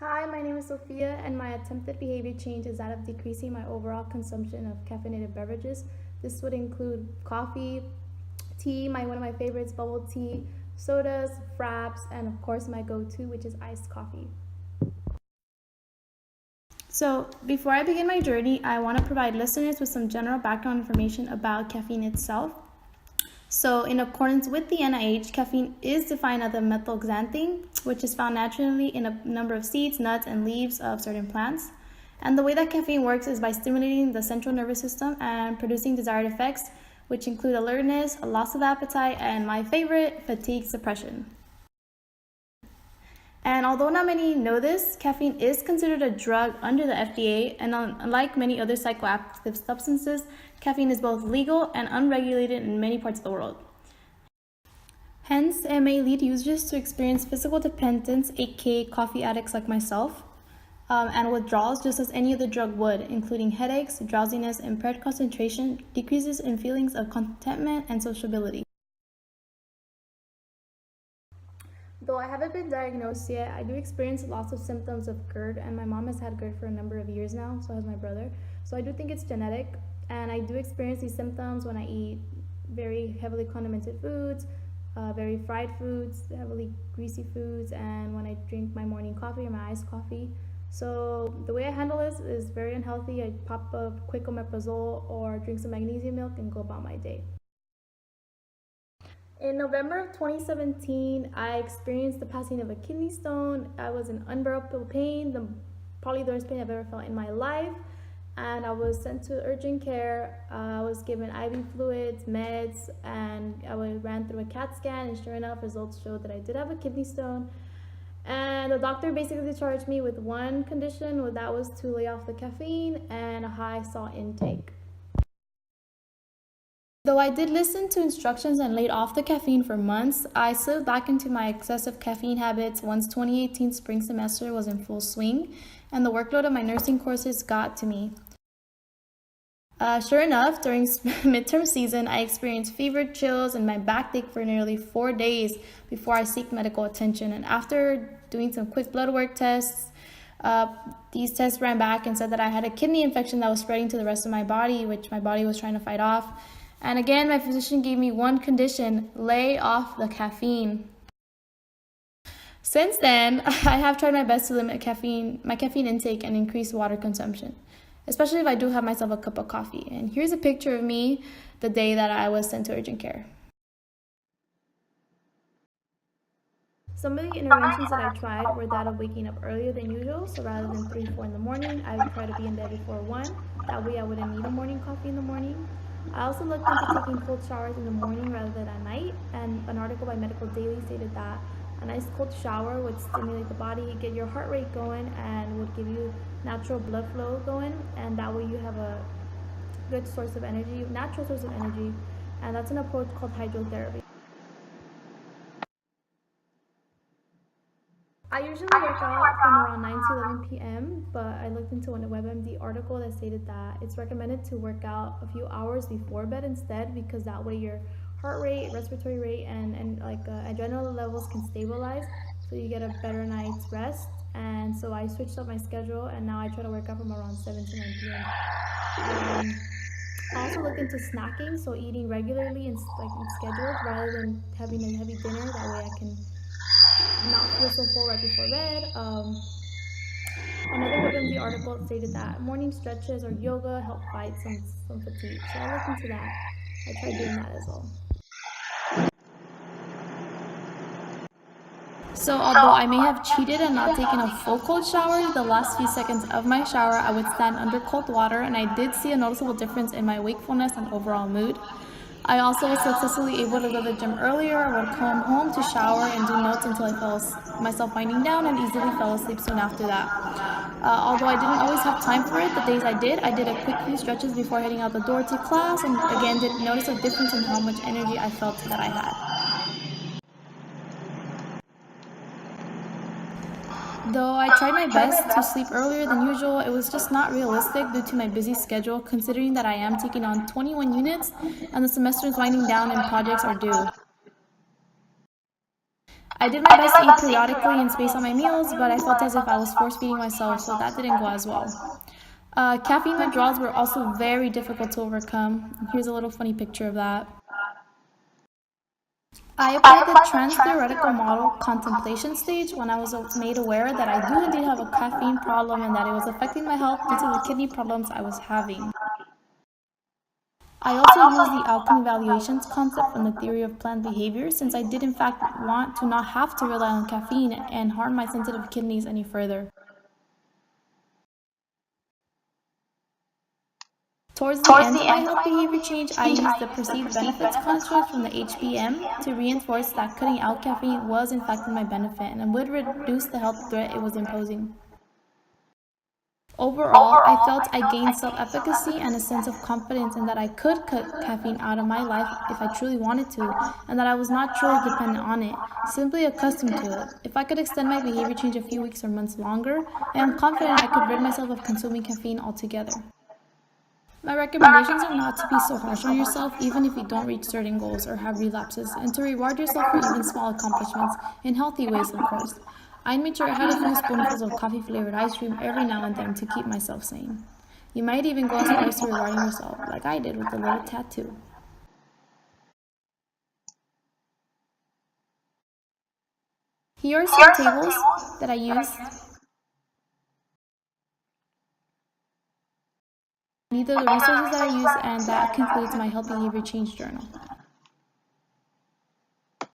Hi, my name is Sophia, and my attempted behavior change is that of decreasing my overall consumption of caffeinated beverages. This would include coffee, tea, one of my favorites, bubble tea, sodas, fraps, and of course my go-to, which is iced coffee. So, before I begin my journey, I want to provide listeners with some general background information about caffeine itself. So, in accordance with the NIH, caffeine is defined as a methylxanthine, which is found naturally in a number of seeds, nuts, and leaves of certain plants. And the way that caffeine works is by stimulating the central nervous system and producing desired effects, which include alertness, a loss of appetite, and my favorite, fatigue suppression. And although not many know this, caffeine is considered a drug under the FDA, and unlike many other psychoactive substances, caffeine is both legal and unregulated in many parts of the world. Hence, it may lead users to experience physical dependence, aka coffee addicts like myself, and withdrawals just as any other drug would, including headaches, drowsiness, impaired concentration, decreases in feelings of contentment, and sociability. Though I haven't been diagnosed yet, I do experience lots of symptoms of GERD, and my mom has had GERD for a number of years now, so has my brother. So I do think it's genetic, and I do experience these symptoms when I eat very heavily condimented foods, very fried foods, heavily greasy foods, and when I drink my morning coffee or my iced coffee. So the way I handle this is very unhealthy. I pop a quick omeprazole or drink some magnesium milk and go about my day. In November of 2017, I experienced the passing of a kidney stone. I was in unbearable pain, probably the worst pain I've ever felt in my life. And I was sent to urgent care. I was given IV fluids, meds, and I ran through a CAT scan, and sure enough, results showed that I did have a kidney stone. And the doctor basically charged me with one condition, that was to lay off the caffeine and a high salt intake. Though I did listen to instructions and laid off the caffeine for months, I slipped back into my excessive caffeine habits once 2018 spring semester was in full swing and the workload of my nursing courses got to me. Sure enough, during midterm season, I experienced fever, chills, and my back ached for nearly 4 days before I seeked medical attention. And after doing some quick blood work tests, these tests ran back and said that I had a kidney infection that was spreading to the rest of my body, which my body was trying to fight off. And again, my physician gave me one condition: lay off the caffeine. Since then, I have tried my best to limit my caffeine intake and increase water consumption, especially if I do have myself a cup of coffee. And here's a picture of me the day that I was sent to urgent care. Some of the interventions that I tried were that of waking up earlier than usual. So rather than 3, 4 in the morning, I would try to be in bed before 1. That way I wouldn't need a morning coffee in the morning. I also looked into taking cold showers in the morning rather than at night, and an article by Medical Daily stated that a nice cold shower would stimulate the body, get your heart rate going, and would give you natural blood flow going, and that way you have a good source of energy, natural source of energy, and that's an approach called hydrotherapy. I usually work out from around 9 to 11 p.m., but I looked into a WebMD article that stated that it's recommended to work out a few hours before bed instead, because that way your heart rate, respiratory rate, and adrenaline levels can stabilize, so you get a better night's rest. And so I switched up my schedule, and now I try to work out from around 7 to 9 p.m. I also looked into snacking, so eating regularly and scheduled rather than having a heavy dinner. That way I can not feel so full right before bed. Another WebMD article stated that morning stretches or yoga help fight some fatigue. So I looked into that. I tried doing that as well. So although I may have cheated and not taken a full cold shower, the last few seconds of my shower I would stand under cold water, and I did see a noticeable difference in my wakefulness and overall mood. I also was successfully able to go to the gym earlier. I would come home to shower and do notes until I felt myself winding down and easily fell asleep soon after that. Although I didn't always have time for it, the days I did a quick few stretches before heading out the door to class, and again did notice a difference in how much energy I felt that I had. Though I tried my best to sleep earlier than usual, it was just not realistic due to my busy schedule, considering that I am taking on 21 units and the semester is winding down and projects are due. I did my best to eat periodically and space on my meals, but I felt as if I was force feeding myself, so that didn't go as well. Caffeine withdrawals were also very difficult to overcome. Here's a little funny picture of that. I applied the trans-theoretical model contemplation stage when I was made aware that I do indeed have a caffeine problem and that it was affecting my health due to the kidney problems I was having. I also used the outcome evaluations concept from the theory of planned behavior, since I did in fact want to not have to rely on caffeine and harm my sensitive kidneys any further. Towards the end of my health behavior change, I used the perceived benefits construct from the HBM to reinforce that cutting out caffeine was in fact in my benefit and would reduce the health threat it was imposing. Overall, I felt I gained self-efficacy and a sense of confidence in that I could cut caffeine out of my life if I truly wanted to, and that I was not truly dependent on it, simply accustomed to it. If I could extend my behavior change a few weeks or months longer, I am confident I could rid myself of consuming caffeine altogether. My recommendations are not to be so harsh on yourself even if you don't reach certain goals or have relapses, and to reward yourself for even small accomplishments, in healthy ways of course. I made sure I had a few spoonfuls of coffee-flavored ice cream every now and then to keep myself sane. You might even go as far as to rewarding yourself, like I did with a little tattoo. Here are some tables that I used. These are the resources that I use, and that concludes my health behavior change journal.